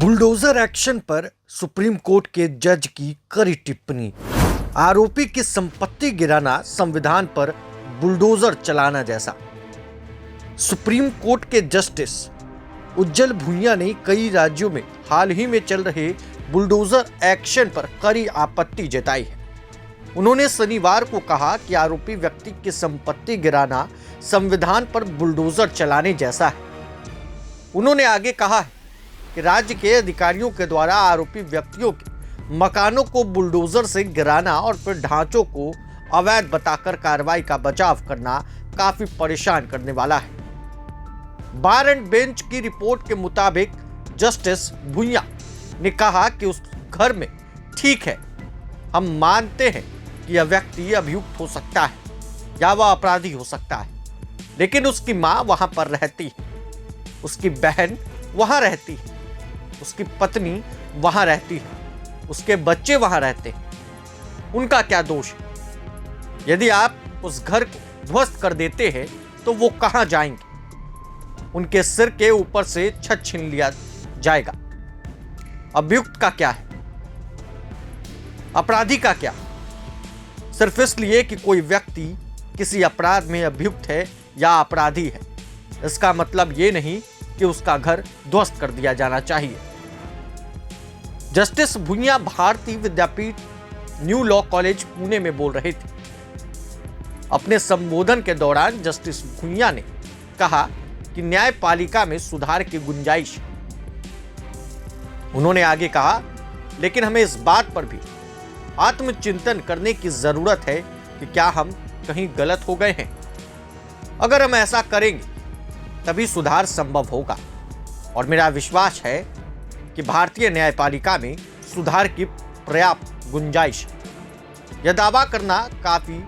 Bulldozer action पर supreme court के जज की कड़ी टिप्पणी। आरोपी की संपत्ति गिराना संविधान पर बुलडोजर चलाना जैसा। सुप्रीम कोर्ट के जस्टिस उज्जवल भुइयां ने कई राज्यों में हाल ही में चल रहे बुलडोजर एक्शन पर कड़ी आपत्ति जताई है। उन्होंने शनिवार को कहा कि आरोपी व्यक्ति की संपत्ति गिराना संविधान पर बुलडोजर चलाने जैसा है। उन्होंने आगे कहा है कि राज्य के अधिकारियों के द्वारा आरोपी व्यक्तियों के मकानों को बुलडोजर से गिराना और फिर ढांचों को अवैध बताकर कार्रवाई का बचाव करना काफी परेशान करने वाला है। बार एंड बेंच की रिपोर्ट के मुताबिक जस्टिस भुइयां ने कहा कि उस घर में ठीक है, हम मानते हैं कि यह व्यक्ति अभियुक्त हो सकता है या वह अपराधी हो सकता है, लेकिन उसकी मां वहां पर रहती है, उसकी बहन वहां रहती है, उसकी पत्नी वहां रहती है, उसके बच्चे वहां रहते हैं। उनका क्या दोष है? यदि आप उस घर को ध्वस्त कर देते हैं तो वो कहां जाएंगे? उनके सिर के ऊपर से छत छीन लिया जाएगा। अभियुक्त का क्या है? अपराधी का क्या? सिर्फ इसलिए कि कोई व्यक्ति किसी अपराध में अभियुक्त है या अपराधी है, इसका मतलब यह नहीं कि उसका घर ध्वस्त कर दिया जाना चाहिए। जस्टिस भुइयां भारतीय विद्यापीठ न्यू लॉ कॉलेज पुणे में बोल रहे थे। अपने संबोधन के दौरान जस्टिस भुइयां ने कहा कि न्यायपालिका में सुधार की गुंजाइश है। उन्होंने आगे कहा, लेकिन हमें इस बात पर भी आत्मचिंतन करने की जरूरत है कि क्या हम कहीं गलत हो गए हैं। अगर हम ऐसा करेंगे तभी सुधार संभव होगा और मेरा विश्वास है कि भारतीय न्यायपालिका में सुधार की पर्याप्त गुंजाइश है। यह दावा करना काफी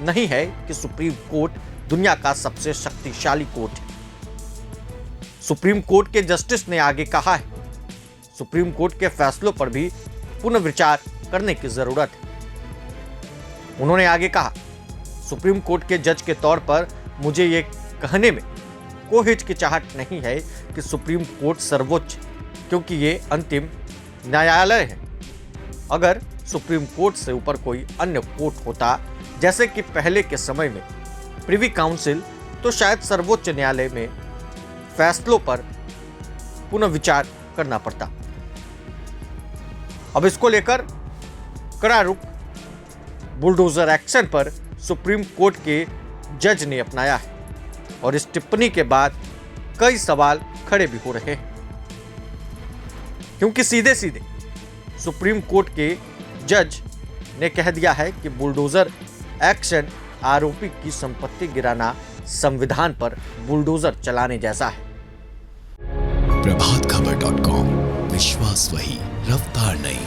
नहीं है कि सुप्रीम कोर्ट दुनिया का सबसे शक्तिशाली कोर्ट है। सुप्रीम कोर्ट के जस्टिस ने आगे कहा है, सुप्रीम कोर्ट के फैसलों पर भी पुनर्विचार करने की जरूरत है। उन्होंने आगे कहा, सुप्रीम कोर्ट के जज के तौर पर मुझे यह कहने में कोई हिचकिचाहट नहीं है कि सुप्रीम कोर्ट सर्वोच्च, क्योंकि ये अंतिम न्यायालय है। अगर सुप्रीम कोर्ट से ऊपर कोई अन्य कोर्ट होता, जैसे कि पहले के समय में प्रिवी काउंसिल, तो शायद सर्वोच्च न्यायालय में फैसलों पर पुनर्विचार करना पड़ता। अब इसको लेकर कड़ा रुख बुलडोजर एक्शन पर सुप्रीम कोर्ट के जज ने अपनाया है और इस टिप्पणी के बाद कई सवाल खड़े भी हो रहे हैं, क्योंकि सीधे सीधे सुप्रीम कोर्ट के जज ने कह दिया है कि बुलडोजर एक्शन आरोपी की संपत्ति गिराना संविधान पर बुलडोजर चलाने जैसा है। प्रभातखबर.com, विश्वास वही, रफ्तार नहीं।